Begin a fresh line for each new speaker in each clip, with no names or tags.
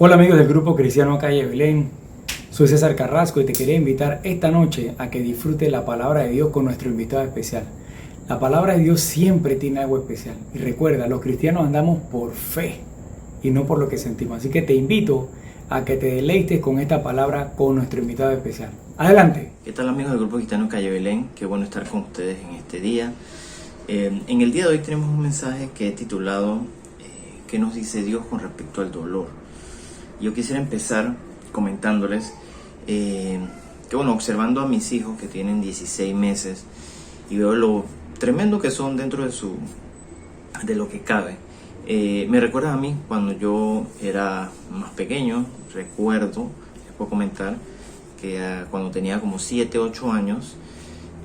Hola amigos del grupo Cristiano Calle Belén, soy César Carrasco y te quería invitar esta noche a que disfrutes la palabra de Dios con nuestro invitado especial. La palabra de Dios siempre tiene algo especial y recuerda, los cristianos andamos por fe y no por lo que sentimos, así que te invito a que te deleites con esta palabra con nuestro invitado especial. Adelante.
¿Qué tal amigos del grupo Cristiano Calle Belén? Qué bueno estar con ustedes en este día. En el día de hoy tenemos un mensaje que he titulado ¿qué nos dice Dios con respecto al dolor? Yo quisiera empezar comentándoles que bueno, observando a mis hijos que tienen 16 meses y veo lo tremendo que son dentro de lo que cabe. Me recuerda a mí cuando yo era más pequeño. Recuerdo, les puedo comentar que cuando tenía como 7, 8 años,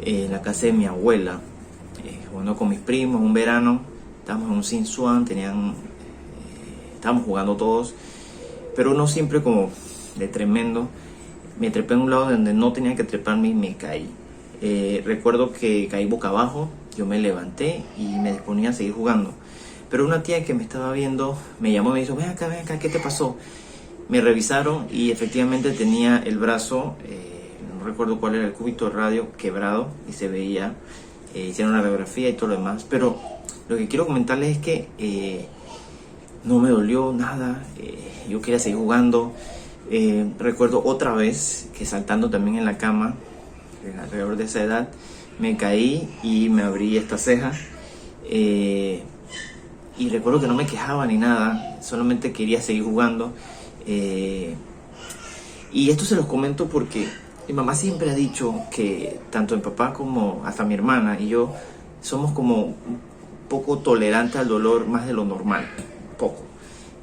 en la casa de mi abuela, jugando con mis primos un verano, estábamos en un Sinsuan, estábamos jugando todos, pero uno siempre como de tremendo, me trepé en un lado donde no tenía que treparme y me caí. Recuerdo que caí boca abajo, yo me levanté y me disponía a seguir jugando, pero una tía que me estaba viendo me llamó y me dijo, ven acá, ¿qué te pasó? Me revisaron y efectivamente tenía el brazo, no recuerdo cuál era el cúbito de radio, quebrado y se veía, hicieron una radiografía y todo lo demás. Pero lo que quiero comentarles es que no me dolió nada, yo quería seguir jugando. Recuerdo otra vez que saltando también en la cama, alrededor de esa edad, me caí y me abrí esta ceja. Y recuerdo que no me quejaba ni nada, solamente quería seguir jugando. Y esto se los comento porque mi mamá siempre ha dicho que tanto mi papá como hasta mi hermana y yo somos como un poco tolerantes al dolor, más de lo normal, poco.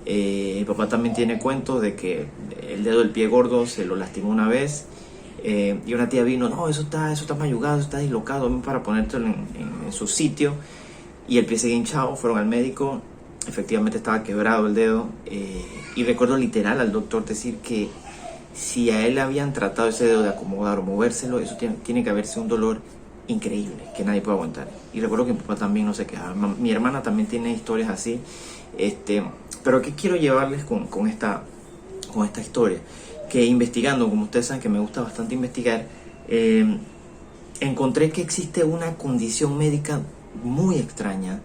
Mi papá también tiene cuentos de que el dedo del pie gordo se lo lastimó una vez, y una tía vino, no, eso está mayugado, eso está dislocado, ven para ponértelo en su sitio, y el pie seguía hinchado. Fueron al médico, efectivamente estaba quebrado el dedo, y recuerdo literal al doctor decir que si a él habían tratado ese dedo de acomodar o movérselo, eso tiene que haberse un dolor increíble que nadie puede aguantar. Y recuerdo que mi papá también no se quejaba. Mi hermana también tiene historias así. Pero ¿qué quiero llevarles con esta historia? Que investigando, como ustedes saben que me gusta bastante investigar, encontré que existe una condición médica muy extraña,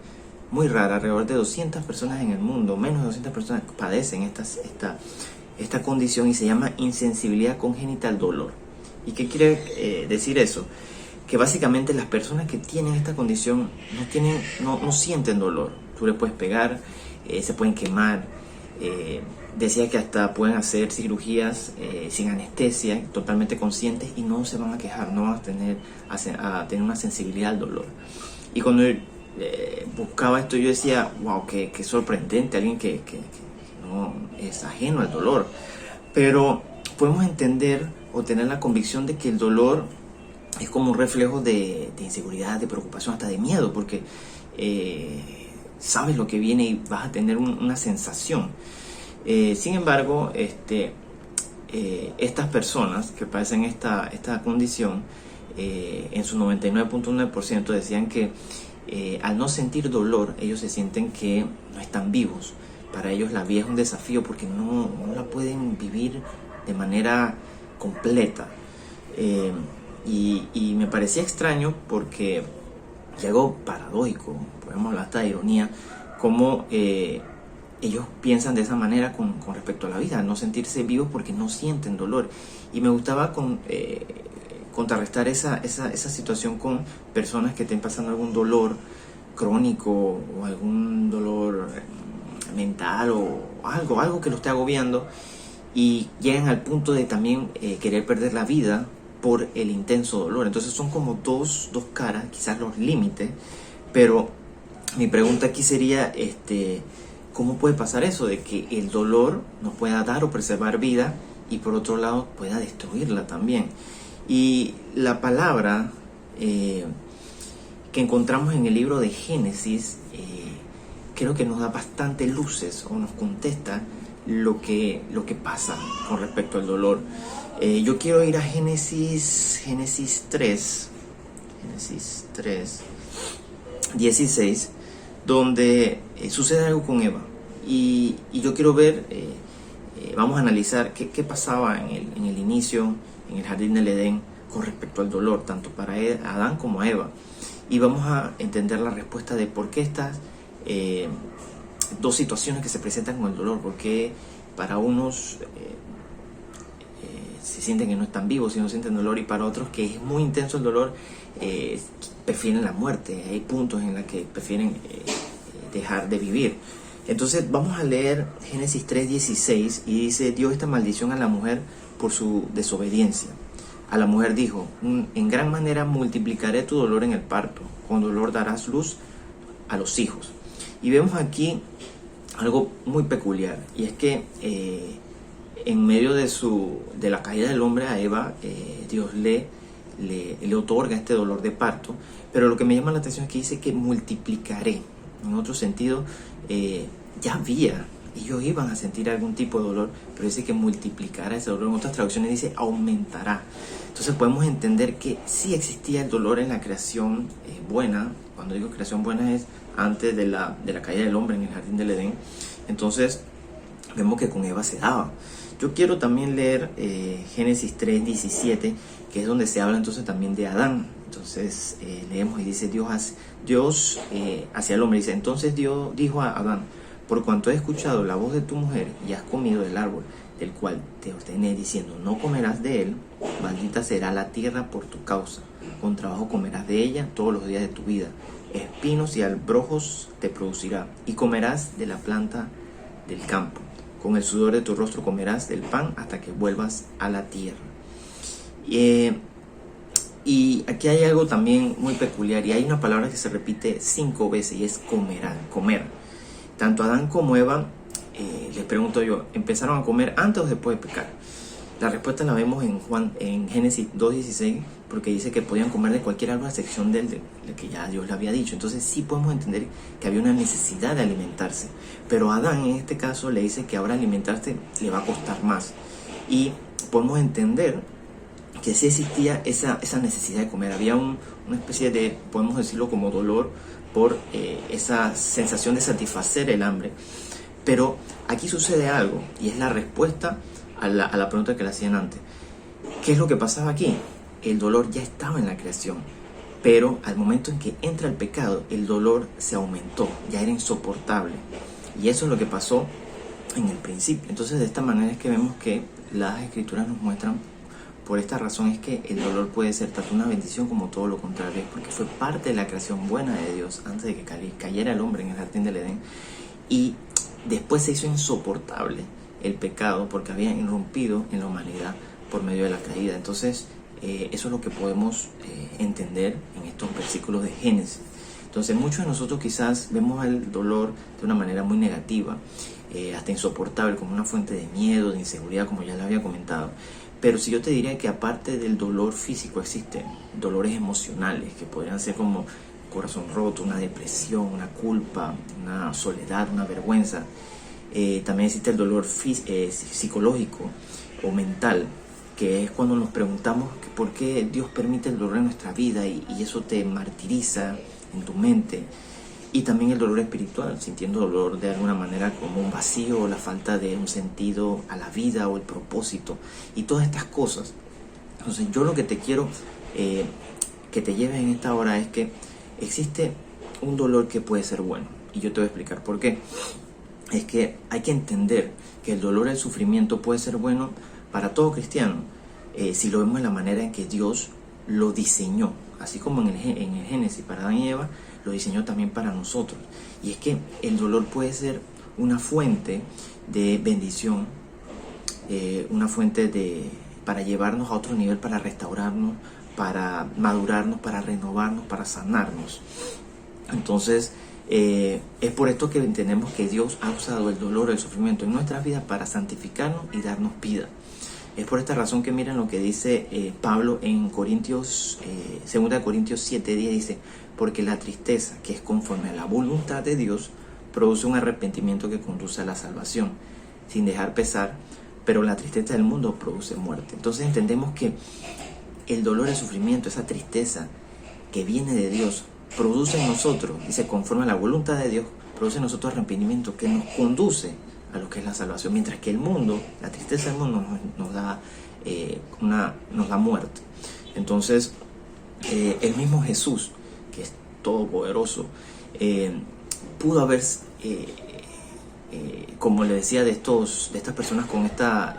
muy rara. Alrededor de 200 personas en el mundo, menos de 200 personas padecen esta condición, y se llama insensibilidad congénita al dolor. ¿Y qué quiere decir eso? Que básicamente las personas que tienen esta condición no sienten dolor. Tú le puedes pegar, se pueden quemar. Decía que hasta pueden hacer cirugías sin anestesia, totalmente conscientes, y no se van a quejar, no van a tener una sensibilidad al dolor. Y cuando buscaba esto, yo decía, wow, qué sorprendente, alguien que no es ajeno al dolor. Pero podemos entender o tener la convicción de que el dolor es como un reflejo de inseguridad, de preocupación, hasta de miedo, porque sabes lo que viene y vas a tener una sensación. Sin embargo, estas personas que padecen esta condición, en su 99.9% decían que al no sentir dolor, ellos se sienten que no están vivos. Para ellos la vida es un desafío porque no la pueden vivir de manera completa. Y me parecía extraño porque, y algo paradójico, podemos hablar hasta de ironía, como ellos piensan de esa manera con respecto a la vida, no sentirse vivos porque no sienten dolor. Y me gustaba contrarrestar esa situación con personas que estén pasando algún dolor crónico o algún dolor mental o algo que lo esté agobiando, y llegan al punto de también querer perder la vida por el intenso dolor. Entonces son como dos caras, quizás los límites. Pero mi pregunta aquí sería, ¿cómo puede pasar eso de que el dolor nos pueda dar o preservar vida y por otro lado pueda destruirla también? Y la palabra que encontramos en el libro de Génesis creo que nos da bastante luces o nos contesta lo que pasa con respecto al dolor. Yo quiero ir a Génesis 3, 16, donde sucede algo con Eva. Y yo quiero ver vamos a analizar qué pasaba en el inicio, en el jardín del Edén, con respecto al dolor, tanto para Adán como a Eva. Y vamos a entender la respuesta de por qué estas dos situaciones que se presentan con el dolor, porque para unos se sienten que no están vivos y no sienten dolor, y para otros que es muy intenso el dolor, prefieren la muerte. Hay puntos en los que prefieren dejar de vivir. Entonces vamos a leer Génesis 3:16 y dice: dio esta maldición a la mujer por su desobediencia. A la mujer dijo: en gran manera multiplicaré tu dolor en el parto, con dolor darás luz a los hijos. Y vemos aquí algo muy peculiar, y es que en medio de la caída del hombre a Eva, Dios le otorga este dolor de parto, pero lo que me llama la atención es que dice que multiplicaré. En otro sentido, ya había, ellos iban a sentir algún tipo de dolor, pero dice que multiplicará ese dolor. En otras traducciones dice aumentará. Entonces podemos entender que sí existía el dolor en la creación buena. Cuando digo creación buena es antes de la caída del hombre en el jardín del Edén. Entonces vemos que con Eva se daba. Yo quiero también leer Génesis 3:17, que es donde se habla entonces también de Adán. Entonces leemos y dice Dios hacia el hombre, dice: entonces Dios dijo a Adán: por cuanto he escuchado la voz de tu mujer y has comido del árbol del cual te ordené diciendo no comerás de él, maldita será la tierra por tu causa, con trabajo comerás de ella todos los días de tu vida, espinos y albrojos te producirá, y comerás de la planta del campo, con el sudor de tu rostro comerás del pan hasta que vuelvas a la tierra. Y aquí hay algo también muy peculiar, y hay una palabra que se repite 5 veces y es comer. Tanto Adán como Eva, les pregunto yo, ¿empezaron a comer antes o después de pecar? La respuesta la vemos en Génesis 2:16, porque dice que podían comer de cualquier árbol a excepción del que ya Dios le había dicho. Entonces sí podemos entender que había una necesidad de alimentarse, pero a Adán en este caso le dice que ahora alimentarse le va a costar más, y podemos entender que sí existía esa necesidad de comer. Había una especie de, podemos decirlo como dolor por esa sensación de satisfacer el hambre. Pero aquí sucede algo, y es la respuesta a la pregunta que le hacían antes. ¿Qué es lo que pasaba aquí? El dolor ya estaba en la creación, pero al momento en que entra el pecado, el dolor se aumentó, ya era insoportable. Y eso es lo que pasó en el principio. Entonces de esta manera es que vemos que las escrituras nos muestran, por esta razón es que el dolor puede ser tanto una bendición como todo lo contrario, porque fue parte de la creación buena de Dios antes de que cayera el hombre en el jardín del Edén, y después se hizo insoportable el pecado porque había irrumpido en la humanidad por medio de la caída. Entonces eso es lo que podemos entender en estos versículos de Génesis. Entonces muchos de nosotros quizás vemos el dolor de una manera muy negativa, hasta insoportable, como una fuente de miedo, de inseguridad, como ya le había comentado. Pero si yo te diría que aparte del dolor físico existen dolores emocionales que podrían ser como corazón roto, una depresión, una culpa, una soledad, una vergüenza. También existe el dolor psicológico o mental, que es cuando nos preguntamos por qué Dios permite el dolor en nuestra vida, y eso te martiriza en tu mente. Y también el dolor espiritual, sintiendo dolor de alguna manera como un vacío o la falta de un sentido a la vida o el propósito y todas estas cosas. Entonces yo lo que te quiero que te lleves en esta hora es que existe un dolor que puede ser bueno, y yo te voy a explicar por qué. Es que hay que entender que el dolor, el sufrimiento puede ser bueno para todo cristiano, si lo vemos en la manera en que Dios lo diseñó, así como en el Génesis para Adán y Eva, lo diseñó también para nosotros. Y es que el dolor puede ser una fuente de bendición, una fuente para llevarnos a otro nivel, para restaurarnos, para madurarnos, para renovarnos, para sanarnos. Entonces es por esto que entendemos que Dios ha usado el dolor, el sufrimiento en nuestras vidas para santificarnos y darnos vida. Es por esta razón que miren lo que dice Pablo en Corintios, 2 Corintios 7:10, dice: porque la tristeza, que es conforme a la voluntad de Dios, produce un arrepentimiento que conduce a la salvación, sin dejar pesar, pero la tristeza del mundo produce muerte. Entonces entendemos que el dolor, el sufrimiento, esa tristeza que viene de Dios, produce en nosotros, dice, conforme a la voluntad de Dios, produce en nosotros arrepentimiento que nos conduce a lo que es la salvación, mientras que el mundo, la tristeza del mundo nos da muerte. Entonces, el mismo Jesús, que es todopoderoso, pudo haber, como le decía, de estas personas con esta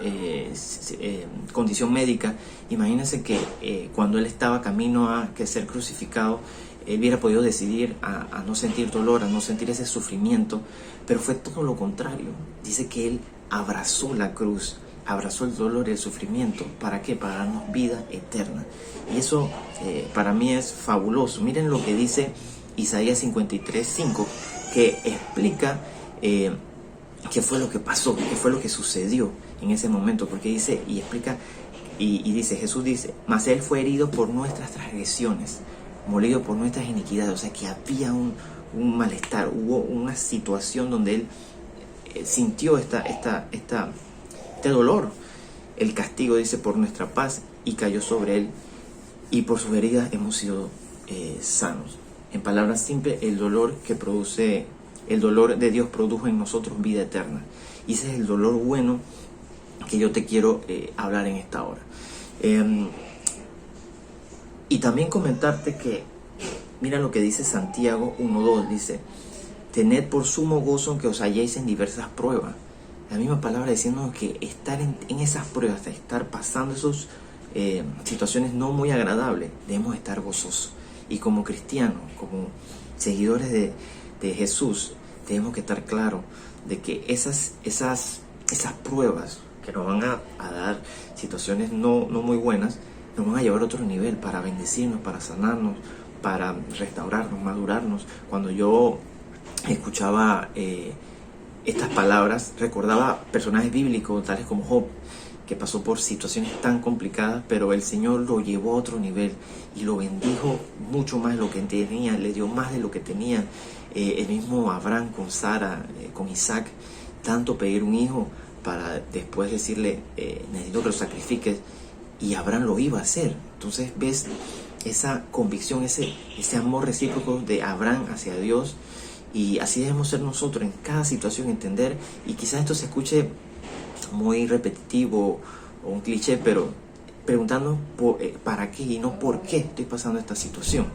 condición médica, imagínense que cuando él estaba camino a ser crucificado, él hubiera podido decidir a no sentir dolor, a no sentir ese sufrimiento, pero fue todo lo contrario. Dice que él abrazó la cruz, abrazó el dolor y el sufrimiento. ¿Para qué? Para darnos vida eterna. Y eso para mí es fabuloso. Miren lo que dice Isaías 53:5, que explica qué fue lo que pasó, qué fue lo que sucedió en ese momento, porque dice y explica y dice, Jesús dice, mas él fue herido por nuestras transgresiones, molido por nuestras iniquidades. O sea que había un malestar, hubo una situación donde él sintió este dolor. El castigo, dice, por nuestra paz, y cayó sobre él, y por sus heridas hemos sido sanos. En palabras simples, el dolor de Dios produjo en nosotros vida eterna. Y ese es el dolor bueno que yo te quiero hablar en esta hora. Y también comentarte que, mira lo que dice Santiago 1:2, dice, tened por sumo gozo que os halléis en diversas pruebas. La misma palabra diciendo que estar en esas pruebas, estar pasando esas situaciones no muy agradables, debemos estar gozosos. Y como cristianos, como seguidores de Jesús, tenemos que estar claros de que esas pruebas que nos van a dar situaciones no muy buenas, nos van a llevar a otro nivel para bendecirnos, para sanarnos, para restaurarnos, madurarnos. Cuando yo escuchaba estas palabras, recordaba personajes bíblicos tales como Job, que pasó por situaciones tan complicadas, pero el Señor lo llevó a otro nivel y lo bendijo mucho más de lo que tenía, le dio más de lo que tenía. El mismo Abraham con Sara, con Isaac, tanto pedir un hijo para después decirle, necesito que lo sacrifiques, y Abraham lo iba a hacer. Entonces ves esa convicción, ese amor recíproco de Abraham hacia Dios, y así debemos ser nosotros en cada situación, entender. Y quizás esto se escuche muy repetitivo o un cliché, pero preguntando para qué y no por qué estoy pasando esta situación.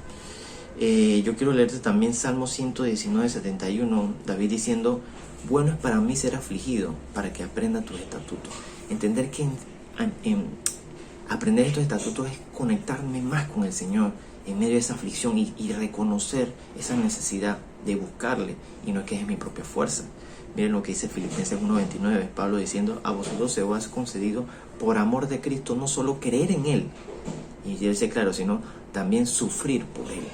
Yo quiero leerte también Salmo 119:71, David diciendo, bueno es para mí ser afligido, para que aprenda tus estatutos. Entender que aprender estos estatutos es conectarme más con el Señor en medio de esa aflicción y reconocer esa necesidad de buscarle, y no es que es mi propia fuerza. Miren lo que dice Filipenses 1:29, Pablo diciendo, a vosotros se os ha concedido por amor de Cristo no solo creer en Él, y dice claro, sino también sufrir por Él.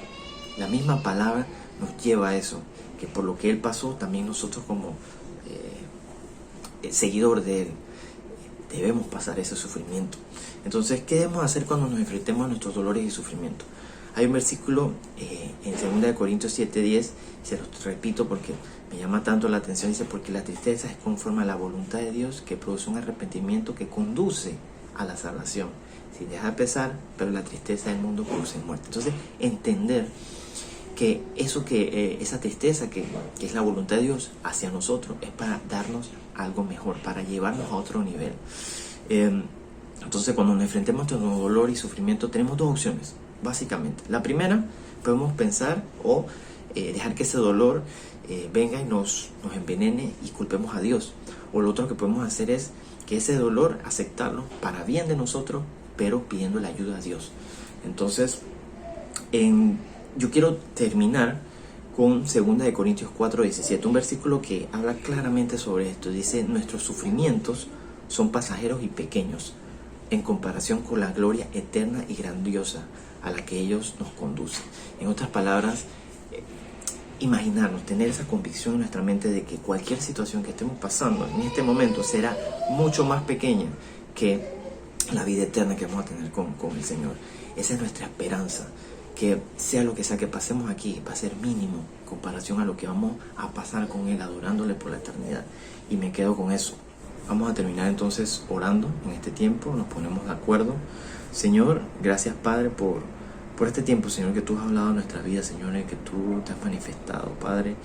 La misma palabra nos lleva a eso, que por lo que Él pasó, también nosotros como seguidor de Él debemos pasar ese sufrimiento. Entonces, ¿qué debemos hacer cuando nos enfrentemos a nuestros dolores y sufrimientos? Hay un versículo en 2 Corintios 7:10, se los repito porque me llama tanto la atención, dice, porque la tristeza es conforme a la voluntad de Dios, que produce un arrepentimiento que conduce a la salvación. Sin dejar de pesar, pero la tristeza del mundo produce muerte. Entonces, entender que esa tristeza que es la voluntad de Dios hacia nosotros es para darnos algo mejor, para llevarnos a otro nivel. Entonces, cuando nos enfrentemos a nuestro dolor y sufrimiento, tenemos dos opciones, básicamente. La primera, podemos pensar o dejar que ese dolor venga y nos envenene y culpemos a Dios. O lo otro que podemos hacer es que ese dolor aceptarlo para bien de nosotros, pero pidiendo la ayuda a Dios. Entonces, yo quiero terminar con 2 Corintios 4:17, un versículo que habla claramente sobre esto. Dice, nuestros sufrimientos son pasajeros y pequeños en comparación con la gloria eterna y grandiosa a la que ellos nos conducen. En otras palabras, imaginarnos, tener esa convicción en nuestra mente de que cualquier situación que estemos pasando en este momento será mucho más pequeña que la vida eterna que vamos a tener con el Señor. Esa es nuestra esperanza, que sea lo que sea que pasemos aquí, va a ser mínimo en comparación a lo que vamos a pasar con Él, adorándole por la eternidad. Y me quedo con eso. Vamos a terminar entonces orando en este tiempo, nos ponemos de acuerdo. Señor, gracias Padre por este tiempo, Señor, que tú has hablado en nuestra vida, Señor, que tú te has manifestado, Padre.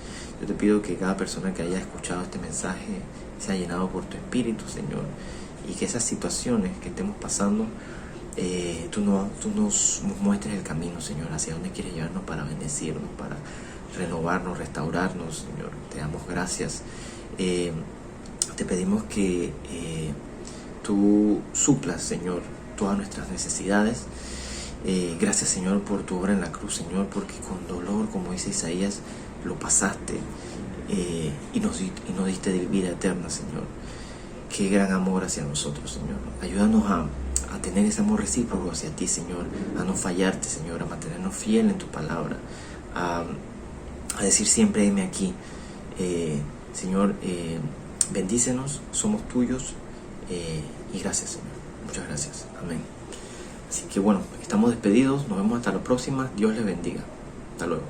Yo te pido que cada persona que haya escuchado este mensaje sea llenado por tu Espíritu, Señor, y que esas situaciones que estemos pasando, tú nos muestres el camino, Señor, hacia dónde quieres llevarnos para bendecirnos, para renovarnos, restaurarnos, Señor. Te damos gracias. Te pedimos que tú suplas, Señor, todas nuestras necesidades. Gracias, Señor, por tu obra en la cruz, Señor, porque con dolor, como dice Isaías, lo pasaste y nos diste vida eterna, Señor. Qué gran amor hacia nosotros, Señor. Ayúdanos a tener ese amor recíproco hacia ti, Señor, a no fallarte, Señor, a mantenernos fieles en tu palabra, a decir siempre, heme aquí. Señor, bendícenos, somos tuyos, y gracias, Señor. Muchas gracias. Amén. Así que bueno, estamos despedidos, nos vemos hasta la próxima. Dios les bendiga. Hasta luego.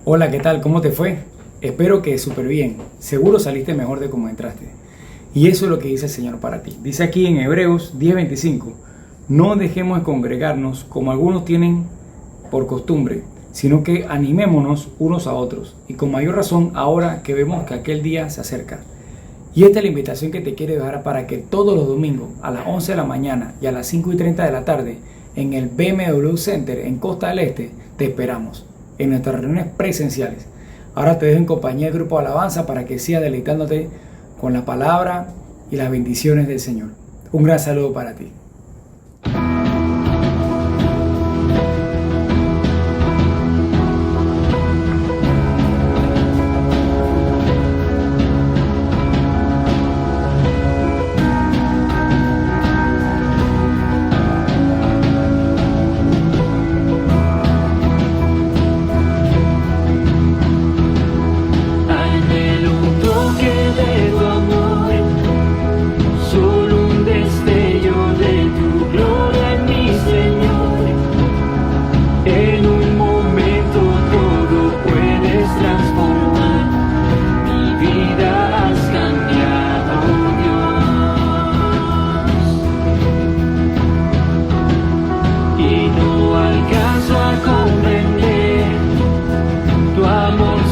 Hola, ¿qué tal? ¿Cómo te fue? Espero que súper bien. Seguro saliste mejor de como entraste. Y eso es lo que dice el Señor para ti. Dice aquí en Hebreos 10:25, no dejemos de congregarnos como algunos tienen por costumbre, sino que animémonos unos a otros, y con mayor razón ahora que vemos que aquel día se acerca. Y esta es la invitación que te quiero dejar para que todos los domingos a las 11 de la mañana y a las 5:30 de la tarde en el BMW Center en Costa del Este te esperamos en nuestras reuniones presenciales. Ahora te dejo en compañía del grupo de alabanza para que sigas deleitándote con la palabra y las bendiciones del Señor. Un gran saludo para ti.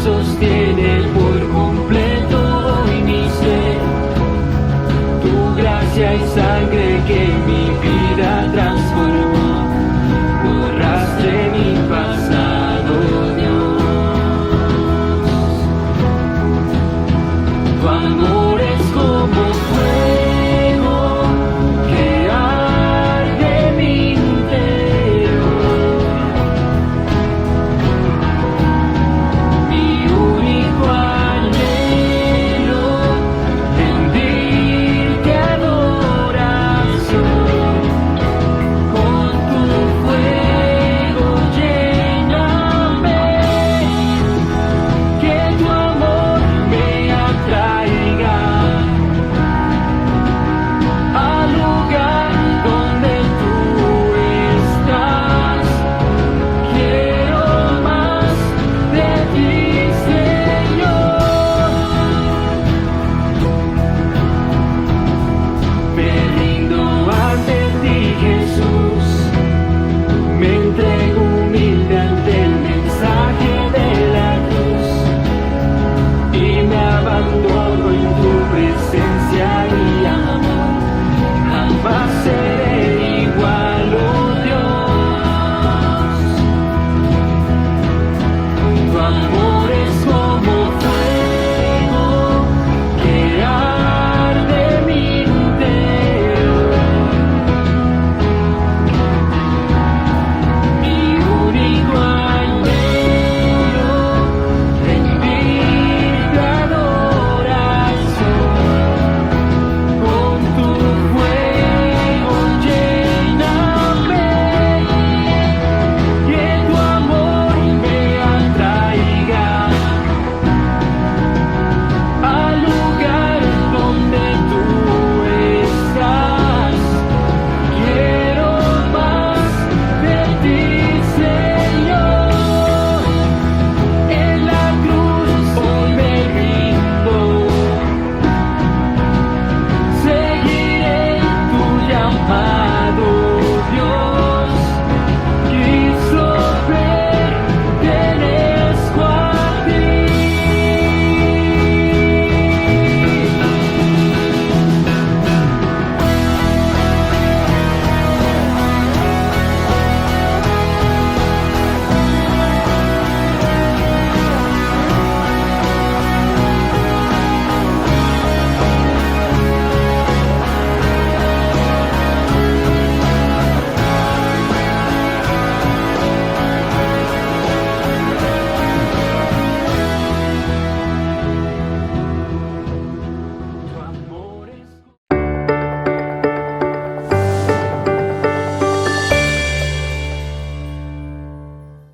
Sostiene por completo hoy mi ser, tu gracia y sangre que